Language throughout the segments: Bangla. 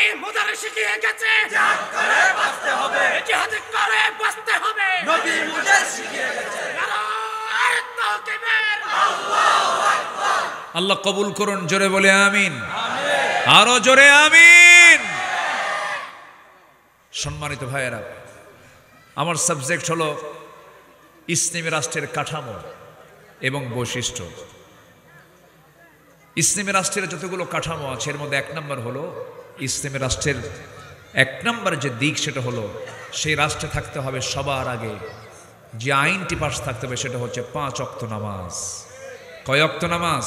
নবী মুদারে শিখিয়ে গেছে জিহাদ করে বাঁচতে হবে, জিহাদ করে বাঁচতে হবে। নবী মুদার শিখিয়ে গেছে। নারায়ে তাকবীর, আল্লাহ কবুল করুন, জোরে বলে আমিন। আরো জোরে আমিন। সম্মানিত ভাইয়েরা, আমার সাবজেক্ট হলো ইসলামী রাষ্ট্রের কাঠামো এবং বৈশিষ্ট্য। ইসলামী রাষ্ট্রের যতগুলো কাঠামো আছে এর মধ্যে এক নম্বর হলো ইসলামী রাষ্ট্রের এক নম্বর যে দিক সেটা হলো সেই রাষ্ট্রে থাকতে হবে সবার আগে যে আইনটি পাশ থাকতে হবে সেটা হচ্ছে 5 ওয়াক্ত নামাজ। কয় ওয়াক্ত নামাজ?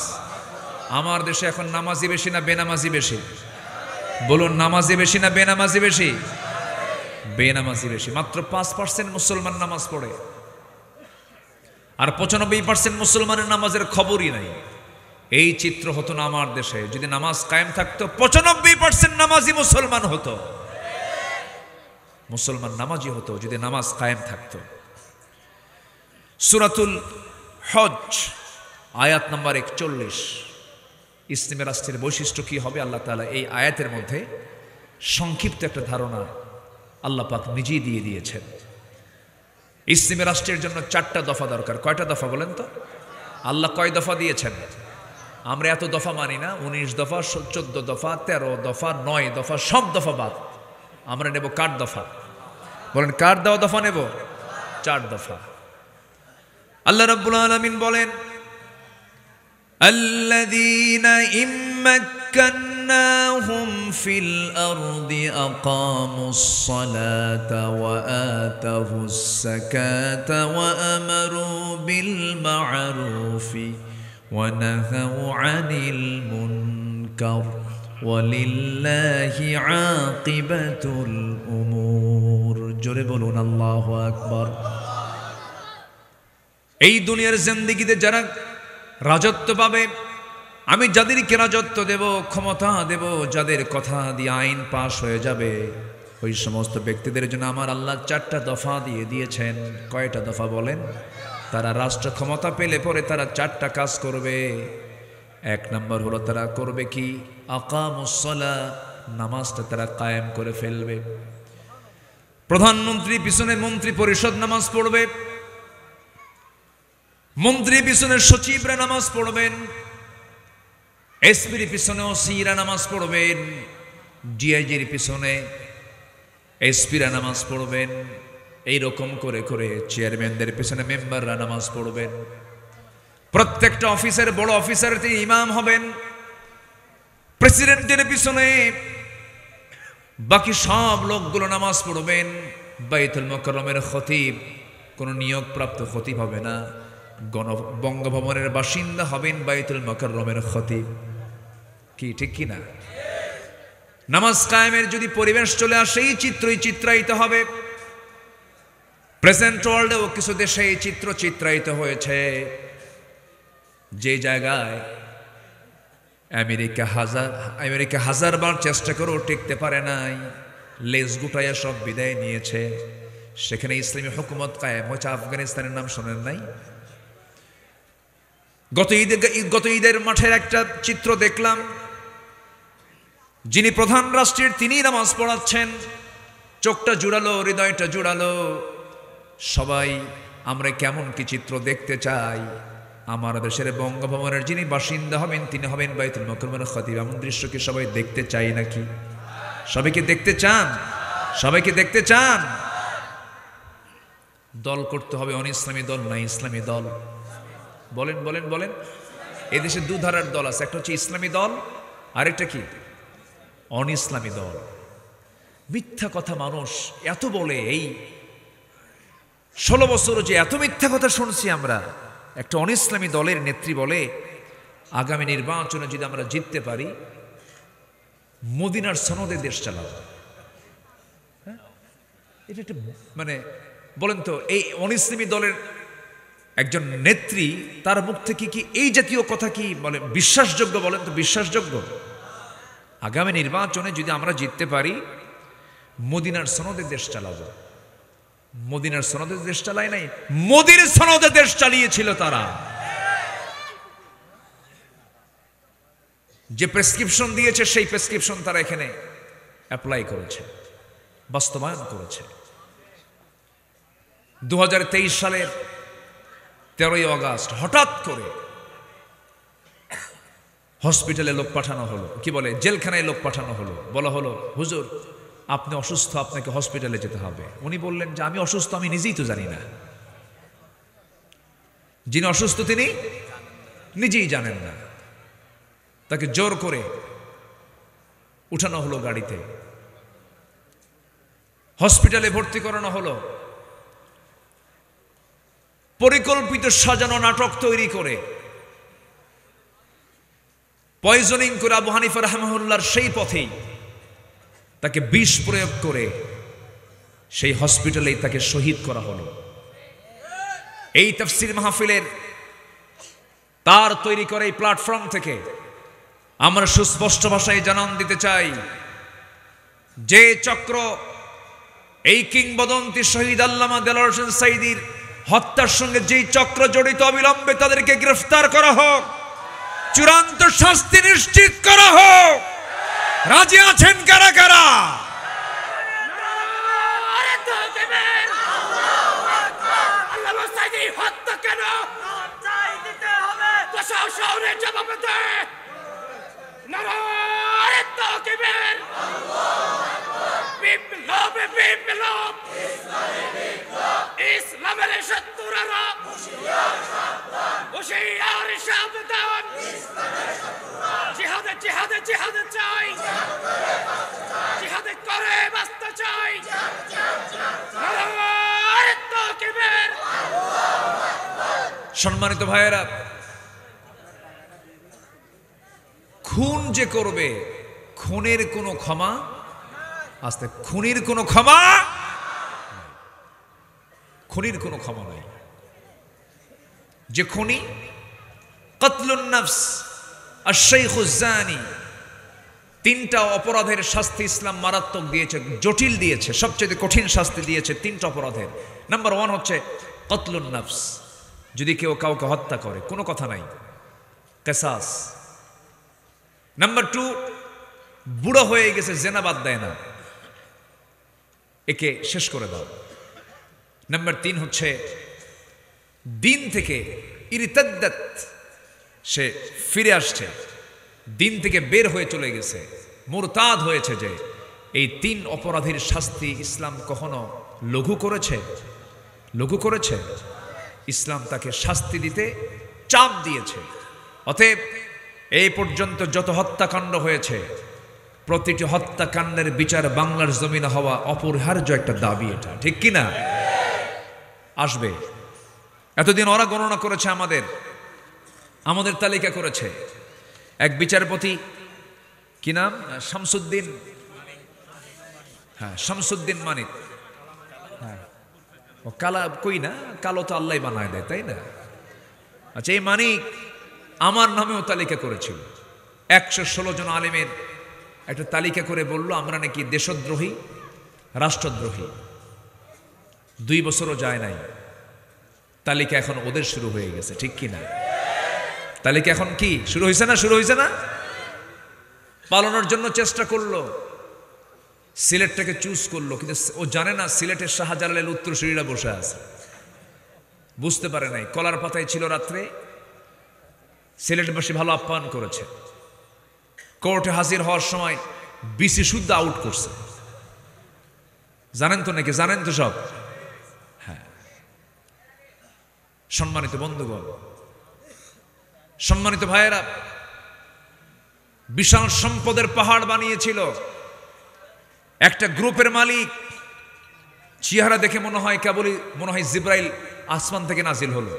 আমার দেশে এখন নামাজি বেশি না বেনামাজি বেশি? বলুন, নামাজি বেশি না বেনামাজি বেশি? বেনামাজি বেশি। মাত্র 5% মুসলমান নামাজ পড়ে, আর 95% মুসলমানের নামাজের খবরই নাই। এই চিত্র হতো না আমার দেশে যদি নামাজ কায়েম থাকতো। 95% নামাজি মুসলমান হতো, মুসলমান নামাজি হতো যদি নামাজ কায়েম থাকতো। সূরাতুল হজ আয়াত নাম্বার 41, ইসলামী রাষ্ট্রের বৈশিষ্ট্য কি হবে আল্লাহ তাআলা এই আয়াতের মধ্যে সংক্ষিপ্ত একটা ধারণা আল্লাহ পাক নিজেই দিয়ে দিয়েছেন। ইসলামী রাষ্ট্রের জন্য 4টা দফা দরকার। কয়টা দফা বলেন তো? আল্লাহ কয় দফা দিয়েছেন? আমরা এত দফা মানি না। 19 দফা, 14 দফা, 13 দফা, 9 দফা, সব দফা বাদ। আমরা নেব কার দফা? বলেন, কার দেওয়া দফা নেব? 4 দফা। আল্লাহ রাব্বুল আলামিন বলেন, আল্লাযীনা ইম্মাক্কান্নাহুম ফিল আরদি আকামুস সালাতা ওয়া আতাহুস যাকাতা ওয়া আমারু বিল মা'রুফি ওয়া নাহাউ আনিল মুনকার ওয়ালিল্লাহি আকিবাতুল উমুর। জোরে বলুন আল্লাহু আকবার। এই দুনিয়ার জিন্দেগিতে যারা রাজত্ব পাবে, আমি যাদেরকে রাজত্ব দেব, ক্ষমতা দেব, যাদের কথা দিয়ে আইন পাশ হয়ে যাবে, ওই সমস্ত ব্যক্তিদের জন্য আমার আল্লাহ 4টা দফা দিয়ে দিয়েছেন। কয়টা দফা বলেন? তারা রাষ্ট্র ক্ষমতা পেলে পরে তারা 4টা কাজ করবে। 1 নম্বর হলো তারা করবে কি? আকামুস সালাহ, নামাজটা তারা কায়েম করে ফেলবে। প্রধানমন্ত্রী পিছনে মন্ত্রী পরিষদ নামাজ পড়বে, মন্ত্রী পিছনে সচিবরা নামাজ পড়বেন, এসপির পিছনে ওসিরা নামাজ পড়বেন, ডিআইজির পিছনে এসপিরা নামাজ পড়বেন। এইরকম করে করে চেয়ারম্যানদের পিছনে মেম্বাররা নামাজ পড়বেন। প্রত্যেকটা অফিসের বড় অফিসার তিনি ইমাম হবেন। প্রেসিডেন্টের পিছনে বাকি সব লোকগুলো নামাজ পড়বেন। বাইতুল মুকাররমের খতিব কোনো নিয়োগপ্রাপ্ত খতিব হবে না, বঙ্গভবনের বাসিন্দা হবেন বাইতুল মুকাররমের খতিব। কি ঠিক কি না? নামাজ কায়েমের যদি পরিবেশ চলে আসে এই চিত্রই চিত্রায়িত হবে। প্রেজেন্ট ওয়ার্ল্ডেও কিছু দেশে এই চিত্র চিত্রায়িত হয়েছে, যে জায়গায় আমেরিকা হাজারবার চেষ্টা করেও টিকতে পারে নাই, লেজ গুটাইয়া সব বিদায় নিয়েছে। সেখানে ইসলামী হুকুমত কায়েম হয়েছে। আফগানিস্তানের নাম শোনেন নাই? গত ঈদের মাঠের একটা চিত্র দেখলাম। যিনি প্রধান রাষ্ট্রের তিনি নামাজ পড়াচ্ছেন। চোখটা জুড়ালো, হৃদয়টা জুড়ালো। সবাই আমরা কেমন কি চিত্র দেখতে চাই? আমার দেশের বঙ্গভবনের যিনি বাসিন্দা হবেন তিনি হবেন বাইতুল মুকাররমের খতিব। এমন দৃশ্য কি সবাই দেখতে চাই নাকি? সবাইকে দেখতে চান? সবাইকে দেখতে চান? দল করতে হবে অন ইসলামী দল না ইসলামী দল? বলেন বলেন বলেন। এদেশে 2 ধারার দল আছে, একটা হচ্ছে ইসলামী দল, আরেকটা কি? অন ইসলামী দল। মিথ্যা কথা মানুষ এত বলে, এই 16 বছর যে এত মিথ্যা কথা শুনছি আমরা। একটা অন ইসলামী দলের নেত্রী বলে আগামী নির্বাচনে যদি আমরা জিততে পারি মদিনার সনদে দেশ চালাবো। এটা একটা মানে বলেন তো, এই অন ইসলামী দলের একজন নেত্রী তার মুখ থেকে কি এই জাতীয় কথা কি বলে বিশ্বাসযোগ্য? বলেন তো, বিশ্বাসযোগ্য? আগামী নির্বাচনে যদি আমরা জিততে পারি মদিনার সনদে দেশ চালাবো। মদিনার সনদে দেশ চালায় নাই, মোদির সনদে দেশ চালিয়েছিল তারা। যে প্রেসক্রিপশন দিয়েছে সেই প্রেসক্রিপশন তারা এখানে অ্যাপ্লাই করেছে, বাস্তবায়ন করেছে। 2023 সালের 13ই আগস্ট হঠাৎ করে হসপিটালে লোক পাঠানো হলো, কি বলে, জেলখানায় লোক পাঠানো হলো। বলা হলো, হুজুর আপনি অসুস্থ, আপনাকে হসপিটালে যেতে হবে। উনি বললেন যে আমি অসুস্থ, আমি নিজেই তো জানি না। যিনি অসুস্থ তিনি নিজেই জানেন না। তাকে জোর করে উঠানো হলো গাড়িতে, হসপিটালে ভর্তি করানো হলো। পরিকল্পিত সাজানো নাটক তৈরি করে, পয়জনিং করে আবু হানিফা রাহিমাহুল্লাহর সেই পথেই তাকে বিষ প্রয়োগ করে সেই হসপিটালেই তাকে শহীদ করা হলো। এই তাফসীর মাহফিলের তার তৈরি করে এই প্ল্যাটফর্ম থেকে আমরা সুস্পষ্ট ভাষায় জানান দিতে চাই, যে চক্র এই কিংবদন্তি শহীদ আল্লামা দেলোয়ার হোসেন সাঈদীর হত্যার সঙ্গে যেই চক্র জড়িত, অবিলম্বে তাদেরকে গ্রেফতার করা হোক, চূড়ান্ত শাস্তি নিশ্চিত করা হোক। রাজি আছেন কারা কারা? নারে তাকবীর! আল্লামা সাঈদী হত্যা কেন? চাই দিতে হবে। প্রশাসনের জবাব দে। নারে তাকবীর! বিপ্লব বিপ্লব! ইসলামের শত্রুরা হুঁশিয়ার সাবধান! জিহাদে জিহাদে জিহাদে চাই, জিহাদে করে বাঁচতে চাই। নারে তাকবীর! সম্মানিত ভাইয়েরা, খুন যে করবে, খুনের কোনো ক্ষমা, আস্তে, খুনির কোনো ক্ষমা, খুনির কোনো ক্ষমা নাই। যে খুনি, কতলুন নফস, আশ-শাইখুজ জানি, তিনটা অপরাধের শাস্তি ইসলাম মারাত্মক দিয়েছে, জটিল দিয়েছে, সবচেয়ে কঠিন শাস্তি দিয়েছে তিনটা অপরাধের। নাম্বার 1 হচ্ছে কতলুন নফস, যদি কেউ কাউকে হত্যা করে, কোনো কথা নাই, কিসাস। নাম্বার 2, বুড়ো হয়ে গেছে, জেনা বাদ দেয় না, একে শেষ করে দাও। নাম্বার 3 হচ্ছে দিন থেকে ইরতাদ্দাত, সে ফিরে আসছে, দিন থেকে বের হয়ে চলে গেছে, মুরতাদ হয়েছে। যে এই 3 অপরাধীর শাস্তি ইসলাম কখনো লঘু করেছে? লঘু করেছে? ইসলাম তাকে শাস্তি দিতে চাপ দিয়েছে। অতএব এই পর্যন্ত যত হত্যাকাণ্ড হয়েছে, প্রতিটি হত্যাকাণ্ডের বিচার বাংলার জমিনে হওয়া অপরিহার্য একটা দাবি। এটা ঠিক কিনা? আসবে। এতদিন ওরা গণনা করেছে, আমাদের তালিকা করেছে। এক বিচারপতি, কি নাম, শামসুদ্দিন, হ্যাঁ শামসুদ্দিন মানিক, হ্যাঁ ও কালা কই না, কালো তো আল্লাহ বানায় দেয়, তাই না? আচ্ছা, এই মানিক আমার নামেও তালিকা করেছিল। 116 জন আলেমের একটা তালিকা করে বলল আমরা নাকি দেশদ্রোহী, রাষ্ট্রদ্রোহী। 2 বছরও যায় নাই, তালিকা এখন ওদের শুরু হয়ে গেছে। ঠিক কিনা? তালিকা এখন কি শুরু হয়েছে না? শুরু হয়েছে না? পালানোর জন্য চেষ্টা করলো, সিলেটটাকে চুজ করলো, কিন্তু ও জানে না সিলেটের শাহজালালের উত্তরসূরিরা বসে আছে, বুঝতে পারে নাই। কলার পাতায় ছিল রাত্রে, সিলেটবাসী ভালো আপ্যায়ন করেছে। কোর্টে হাজির হওয়ার সময় বিসি শুদ্ধ আউট করছে। জানেন তো নাকি? জানেন তো সব? হ্যাঁ। সম্মানিত বন্ধুগণ, সম্মানিত ভাইয়েরা, বিশাল সম্পদের পাহাড় বানিয়েছিল একটা গ্রুপের মালিক। চেহারা দেখে মনে হয় কেবলই মনে হয় জিব্রাইল আসমান থেকে নাজিল হলো।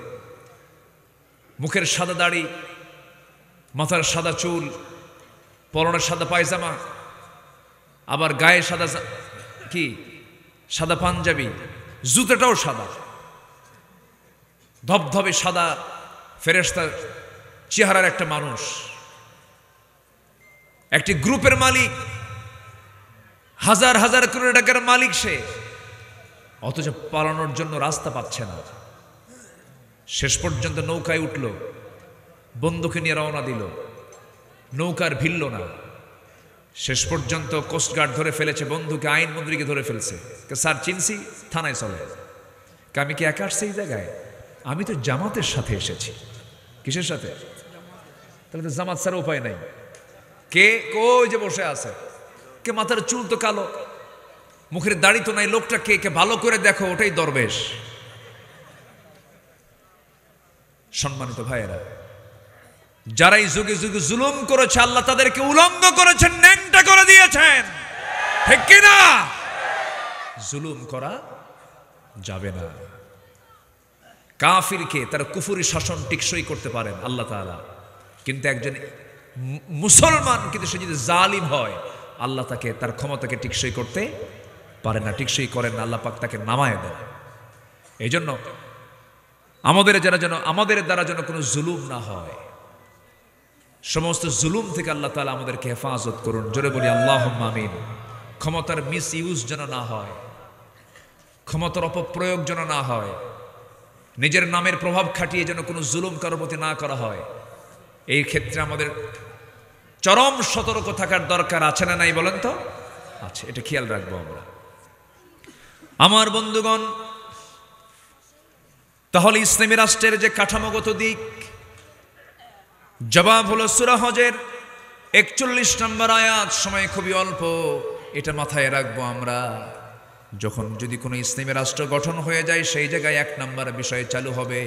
মুখের সাদা দাড়ি, মাথার সাদা চুল, পরনের সাদা পায়জামা, আবার গায়ে সাদা কি সাদা পাঞ্জাবি, জুতোটাও সাদা, ধবধবে সাদা ফেরেশতা চেহারার একটা মানুষ, একটি গ্রুপের মালিক, হাজার হাজার কোটি টাকার মালিক সে, অথচ পালানোর জন্য রাস্তা পাচ্ছে না। শেষ পর্যন্ত নৌকায় উঠল, বন্দুকে নিয়ে রওনা দিল, নৌকার ভিড়ল না। শেষ পর্যন্ত কোস্টগার্ড ধরে ফেলেছে, বন্ধুকে আইনমন্ত্রীকে ধরে ফেলছে। স্যার চিনছি, থানায় চলে। আমি কি একা আসছি এই জায়গায়? আমি তো জামাতের সাথে এসেছি। কিসের সাথে? তাহলে তো জামাত ছাড়া উপায় নাই। কে? ওই যে বসে আছে। কে? মাথার চুল তো কালো, মুখের দাড়ি তো নাই। লোকটা কে? কে ভালো করে দেখো, ওটাই দরবেশ। সম্মানিত ভাইয়েরা, যারাই যুগে যুগে জুলুম করেছে আল্লাহ তাদেরকে উলঙ্গ করেছেন, ন্যাংটা করে দিয়েছেন, ঠিক কিনা? জুলুম করা যাবে না। কাফিরকে তার কুফরি শাসন টিকসই করতে পারেন আল্লাহ তাআলা, কিন্তু একজন মুসলমান কিন্তু সে যদি জালিম হয় আল্লাহ তাকে তার ক্ষমতাকে টিকসই করতে পারে না, টিকসই করেন না, আল্লাহ পাক তাকে নামায় দেন। এই জন্য আমাদের দ্বারা যেন কোনো জুলুম না হয়, সমস্ত জুলুম থেকে আল্লাহ তাআলা আমাদেরকে হেফাজত করুন। জোরে বলি আল্লাহুম্মা আমিন। ক্ষমতার মিস ইউজ যেন না হয়, ক্ষমতার অপপ্রয়োগ যেন না হয়, নিজের নামের প্রভাব খাটিয়ে যেন কোনো জুলুম কারোর প্রতি না করা হয়। এই ক্ষেত্রে আমাদের চরম সতর্ক থাকার দরকার আছে না নাই বলেন তো? আছে, এটা খেয়াল রাখবো আমরা। আমার বন্ধুগণ, তাহলে ইসলামী রাষ্ট্রের যে কাঠামোগত দিক, জবাব হলো সূরা হজের 41 নম্বর আয়াত। সময় খুবই অল্প, এটা মাথায় রাখবো আমরা। যখন যদি কোনো ইসলামী রাষ্ট্র গঠন হয়ে যায়, সেই জায়গায় 1 নম্বর বিষয় চালু হবে,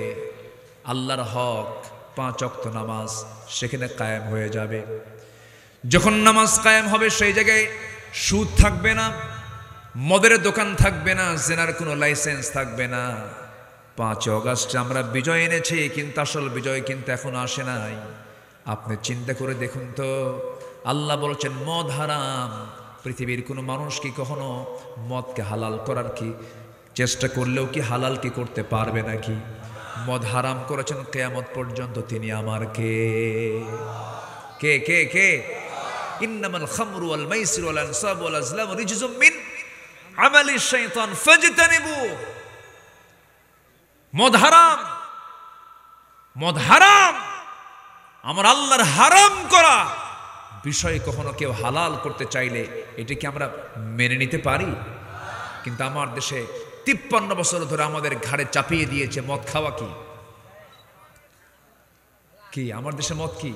আল্লাহর হক 5 ওয়াক্ত নামাজ সেখানে কায়েম হয়ে যাবে। যখন নামাজ কায়েম হবে, সেই জায়গায় সুদ থাকবে না, মদের দোকান থাকবে না, জেনার কোনো লাইসেন্স থাকবে না। 5 অগাস্টে আমরা বিজয় এনেছি, কিন্তু আসল বিজয় কিন্তু এখনো আসে নাই। আপনি চিন্তা করে দেখুন তো, আল্লাহ বলছেন মদ হারাম। পৃথিবীর কোনো মানুষ কি কখনো মদকে হালাল করার কি চেষ্টা করলেও কি হালাল কি করতে পারবে নাকি? মদ হারাম করেছেন কিয়ামত পর্যন্ত তিনি আমার কে? কে কে কে? ইন্নামাল খামরু ওয়াল মাইসিরু ওয়াল আনসাবু ওয়াল আজলামু রিজসুম মিন আমালিশ শাইতান ফাজতানিবু। মদ হারাম, মদ হারাম, আমার আল্লাহর হারাম করা বিষয় কখনো কেউ হালাল করতে চাইলে এটা কি আমরা মেনে নিতে পারি? কিন্তু আমার দেশে 53 বছর ধরে আমাদের ঘাড়ে চাপিয়ে দিয়েছে মদ খাওয়া কি? কি আমার দেশে মদ কি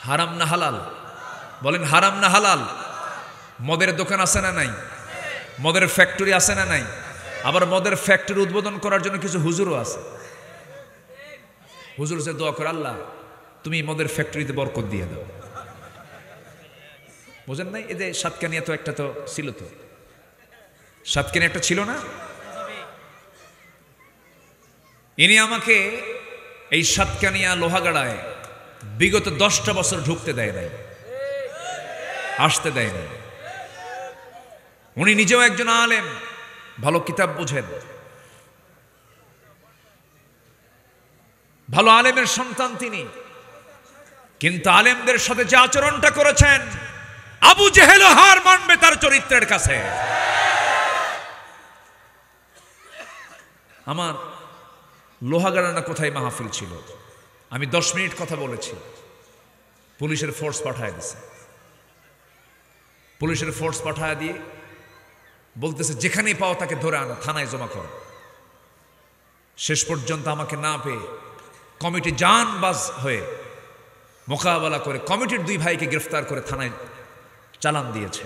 হারাম না হালাল? বলেন হারাম না হালাল? মদের দোকান আছে না নাই? মদের ফ্যাক্টরি আছে না নাই? আবার মদের ফ্যাক্টরি উদ্বোধন করার জন্য কিছু হুজুরও আছে। হুজুর সে দোয়া করে, আল্লাহ তুমি মদের ফ্যাক্টরিতে বরকত দিয়ে দাও। বুঝেন নাই? এই যে সাতকানিয়া তো একটা তো ছিল, তো সাতকানিয়া একটা ছিল না? ইনি আমাকে এই সাতকানিয়া লোহাগাড়ায় বিগত 10টা বছর ঢুকতে দেয় নাই, আসতে দেয় নাই। উনি নিজেও একজন আলেম, ভালো কিতাব বুঝেন, ভালো আলেমের সন্তান তিনি, কিন্তু আলেমদের সাথে যে আচরণটা করেছেন, আবু জেহেল হার মানবে তার চরিত্রের কাছে। আমার লোহাগাড়া না কোথায় মাহফিল ছিল, আমি 10 মিনিট কথা বলেছি, পুলিশের ফোর্স পাঠায় দিছে। পুলিশের ফোর্স পাঠায় দিয়ে বলতেছে যেখানেই পাও তাকে ধরে আনো, থানায় জমা করো। শেষ পর্যন্ত আমাকে না পেয়ে কমিটি জানবাজ হয়ে মোকাবেলা করে কমিটির 2 ভাইকে গ্রেফতার করে থানায় চালান দিয়েছে।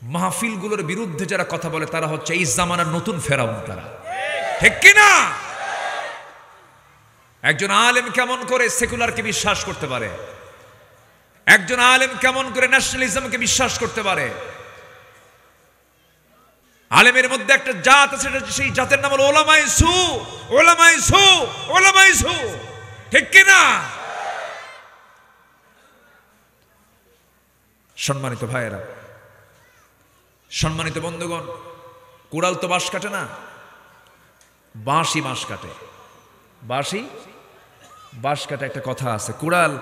মাহফিলগুলোর বিরুদ্ধে যারা কথা বলে তারা হচ্ছে এই জামানার নতুন ফেরাউন, তারা, ঠিক কিনা? একজন আলেম কেমন করে সেকুলারকে বিশ্বাস করতে পারে? একজন আলেম কেমন করে ন্যাশনালিজমকে বিশ্বাস করতে পারে? আলেমের মধ্যে একটা জাত আছে, সেই জাতের নাম হলো ওলামায়ে সু। ওলামায়ে সু, ওলামায়ে সু, ঠিক কিনা? সম্মানিত ভাইয়েরা, সম্মানিত বন্ধুগণ, কুড়াল তো বাঁশ কাটে না, বাঁশই বাঁশ কাটে। বাঁশই বাঁশ কাটে, একটা কথা আছে। কুড়াল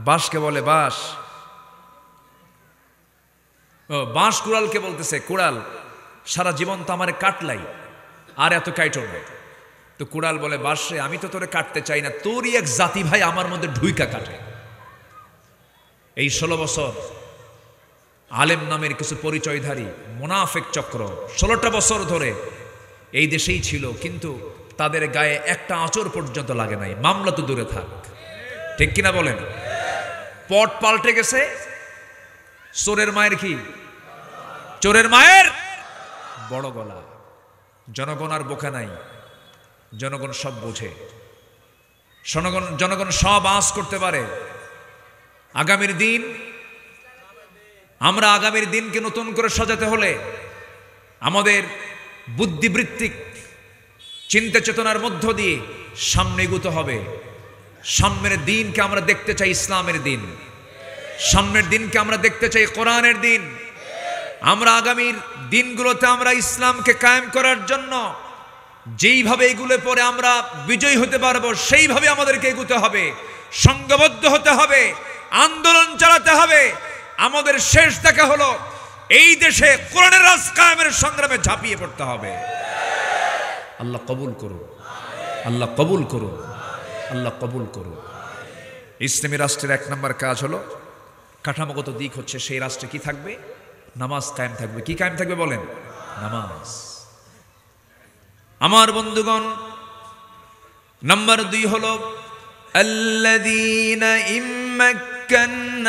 বাঁশকে বলে বাঁশ, বাঁশ কুড়ালকে বলতেছে কুড়াল সারা জীবন তো আমারে কাটলাই, আর এত কাইটো না। তো কুড়াল বলে বাঁশে, আমি তো তোরে কাটতে চাই না, তোরই এক জাতি ভাই আমার মধ্যে ঢুইকা কাটে। এই 16 বছর আলেম নামের কিছু পরিচয়ধারী মুনাফিক চক্র 16টা বছর ধরে এই দেশেই ছিল, কিন্তু তাদের গায়ে একটা আঁচড় পর্যন্ত লাগে নাই, মামলা তো দূরে থাক। ঠিক কিনা বলেন? পট পাল্টে গেছে। চোরের মায়ের কি? চোরের মায়ের বড় গলা। জনগণ আর বোকা নাই, জনগণ সব বোঝে, জনগণ সব আঁচ করতে পারে। আগামীর দিন, আমরা আগামীর দিনকে নতুন করে সাজাতে হলে আমাদের বুদ্ধিবৃত্তিক চিন্তা চেতনার মধ্য দিয়ে সামনে এগোতে হবে। সামনের দিনকে আমরা দেখতে চাই ইসলামের দিন, সামনের দিনকে আমরা দেখতে চাই কোরআনের দিন। আমরা আগামীর দিনগুলোতে আমরা ইসলামকে কায়েম করার জন্য যেইভাবে এগুলো পরে আমরা বিজয়ী হতে পারবো, সেইভাবে আমাদেরকে এগোতে হবে, সংঘবদ্ধ হতে হবে, আন্দোলন চালাতে হবে। আমাদের শেষ দেখা হলো এই দেশে কোরআনের রাজ কায়েমের সংগ্রামে ঝাঁপিয়ে পড়তে হবে। আল্লাহ কবুল করুন, আল্লাহ কবুল করুন, আল্লাহ কবুল করুন। ইসলামী রাষ্ট্রের 1 নম্বর কাজ হলো, কাঠামোগত দিক হচ্ছে সেই রাষ্ট্রে কি থাকবে? নামাজ কায়েম থাকবে। কি কায়েম থাকবে বলেন? নামাজ। আমার বন্ধুগণ, নাম্বার 2 হলো আল্লাযীনা ইম্মাক্কান্নাহুম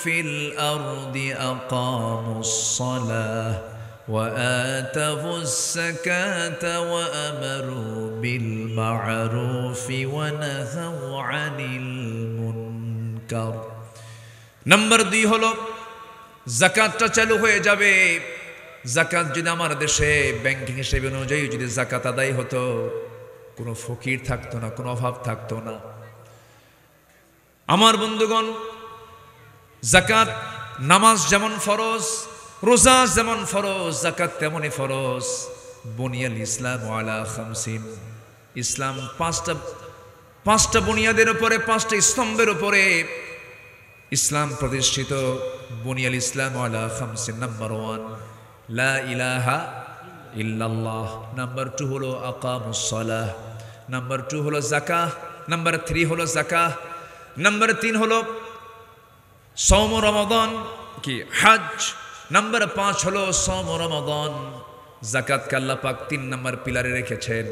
ফিল আরদি আকামুস সালাহ ওয়া আতাউস যাকাতা ওয়া আমারু বিল মা'রুফি ওয়া নাহাউ আনিল মুনকার। নাম্বার 2 হলো যাকাতটা চালু হয়ে যাবে। যাকাত যদি আমার দেশে ব্যাংকিং হিসেব অনুযায়ী যদি যাকাত আদায় হতো, কোনো ফকির থাকতো না, কোনো অভাব থাকতো না। আমার বন্ধুগণ, যাকাত, নামাজ যেমন ফরজ, রোজা যেমন ফরজ, যাকাত তেমনই ফরজ। বুনিয়াল ইসলাম আলা খামসিন। ইসলাম পাঁচটা বুনিয়াদের উপরে, 5টা স্তম্ভের উপরে ইসলাম প্রতিষ্ঠিত। বুনিয়াল ইসলাম আলা খামসিন। নাম্বার 1 লা ইলাহা ইল্লাল্লাহ। নাম্বার 2 হলো আকামুস সালাহ। নাম্বার 2 হলো যাকাত। নাম্বার 3 হলো যাকাত। নাম্বার 3 হলো সওম রমাদান কি হজ। নাম্বার 5 হলো সওম রমাদান। যাকাতকে আল্লাহ পাক 3 নম্বর পিলারে রেখেছেন।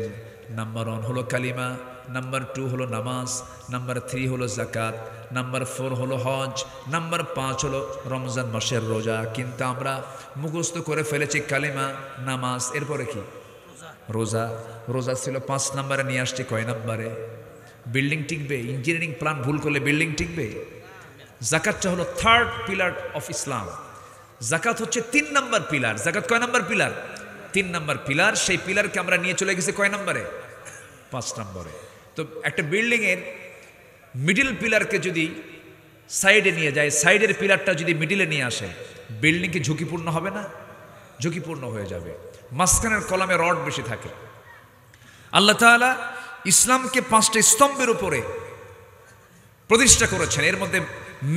নাম্বার 1 হলো কালিমা, নাম্বার 2 হলো নামাজ, নাম্বার 3 হলো যাকাত, নাম্বার 4 হলো হজ, নাম্বার 5 হলো রমজান মাসের রোজা। কিন্তু আমরা মুখস্থ করে ফেলেছি কালিমা, নামাজ, এরপরে কি? রোজা। রোজা ছিল 5 নম্বরে, নিয়ে আসছি কয় নম্বরে? বিল্ডিং টিকবে? ইঞ্জিনিয়ারিং প্ল্যান ভুল করলে বিল্ডিং টিকবে? যাকাতটা হলো 3rd পিলার অফ ইসলাম। যাকাত হচ্ছে 3 নম্বর পিলার। যাকাত কয় নম্বর পিলার? 3 নম্বর পিলার। সেই পিলারকে আমরা নিয়ে চলে গেছি কয় নম্বরে? 5 নম্বরে। তো একটা বিল্ডিং এর মিডল পিলারকে যদি সাইডে নিয়ে যায়, সাইডের পিলারটা যদি মিডিলে নিয়ে আসে, বিল্ডিং কি ঝুঁকিপূর্ণ হবে না? ঝুঁকিপূর্ণ হয়ে যাবে। মাঝখানের কলামে রড বেশি থাকে। আল্লাহ তাআলা ইসলামকে 5টা স্তম্ভের উপরে প্রতিষ্ঠা করেছেন। এর মধ্যে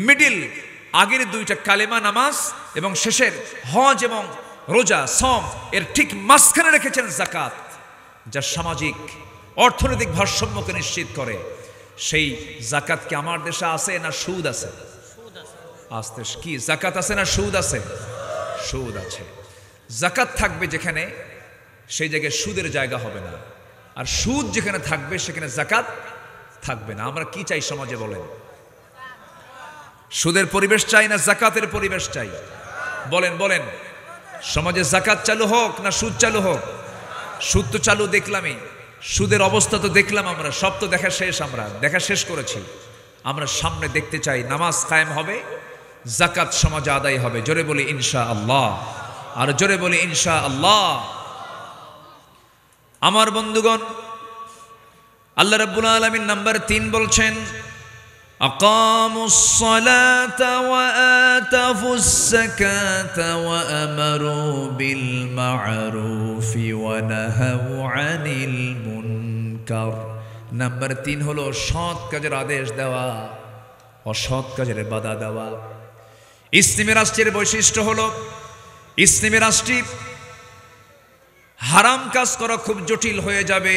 মিডিল, আগের 2টা কালেমা নামাজ এবং শেষের হজ এবং রোজা সম, এর ঠিক মাঝখানে রেখেছেন যাকাত, যা সামাজিক অর্থনৈতিক ভারসাম্যকে নিশ্চিত করে। সেই যাকাত কি আমার দেশে আছে না সুদ আছে? আস্তে কি যাকাত আছে না সুদ আছে? সুদ আছে। যাকাত থাকবে যেখানে, সেই জায়গায় সুদের জায়গা হবে না, আর সুদ যেখানে থাকবে সেখানে যাকাত থাকবে না। আমরা কি চাই সমাজে বলেন? সুদের পরিবেশ চাই না যাকাতের পরিবেশ চাই? বলেন বলেন। সমাজে যাকাত চালু হোক না সুদ চালু হোক? সুদ তো চালু দেখলামই, সুদের অবস্থা তো দেখলাম আমরা, সব তো দেখা শেষ, আমরা দেখা শেষ করেছি। আমরা সামনে দেখতে চাই নামাজ কায়েম হবে, যাকাত সমাজে আদায় হবে। জোরে বলি ইনশাআল্লাহ, আর জোরে বলি ইনশাআল্লাহ। আমার বন্ধুগণ, আল্লাহ রাব্বুল আলামিন নাম্বার 3 বলছেন আকামুস সালাতা ওয়া আতাফুস যাকাতা ওয়া আমারু বিল মা'রুফি ওয়া নাহাউ আনিল মুনকার। নাম্বার 3 হলো সৎ কাজের আদেশ দেওয়া, অসৎ কাজের বাধা দেওয়া। ইসলামী রাষ্ট্রের বৈশিষ্ট্য হলো, ইসলামী রাষ্ট্রে হারাম কাজ করা খুব জটিল হয়ে যাবে,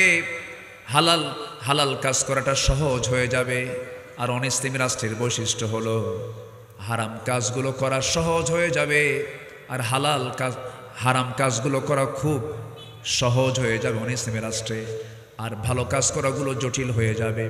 হালাল কাজ করাটা সহজ হয়ে যাবে। আর অনিসলামী রাষ্ট্রের বৈশিষ্ট্য হলো হারাম কাজগুলো করা সহজ হয়ে যাবে, আর হালাল কাজ হারাম কাজগুলো করা খুব সহজ হয়ে যাবে ইসলামী রাষ্ট্রে, আর ভালো কাজ করাগুলো জটিল হয়ে যাবে।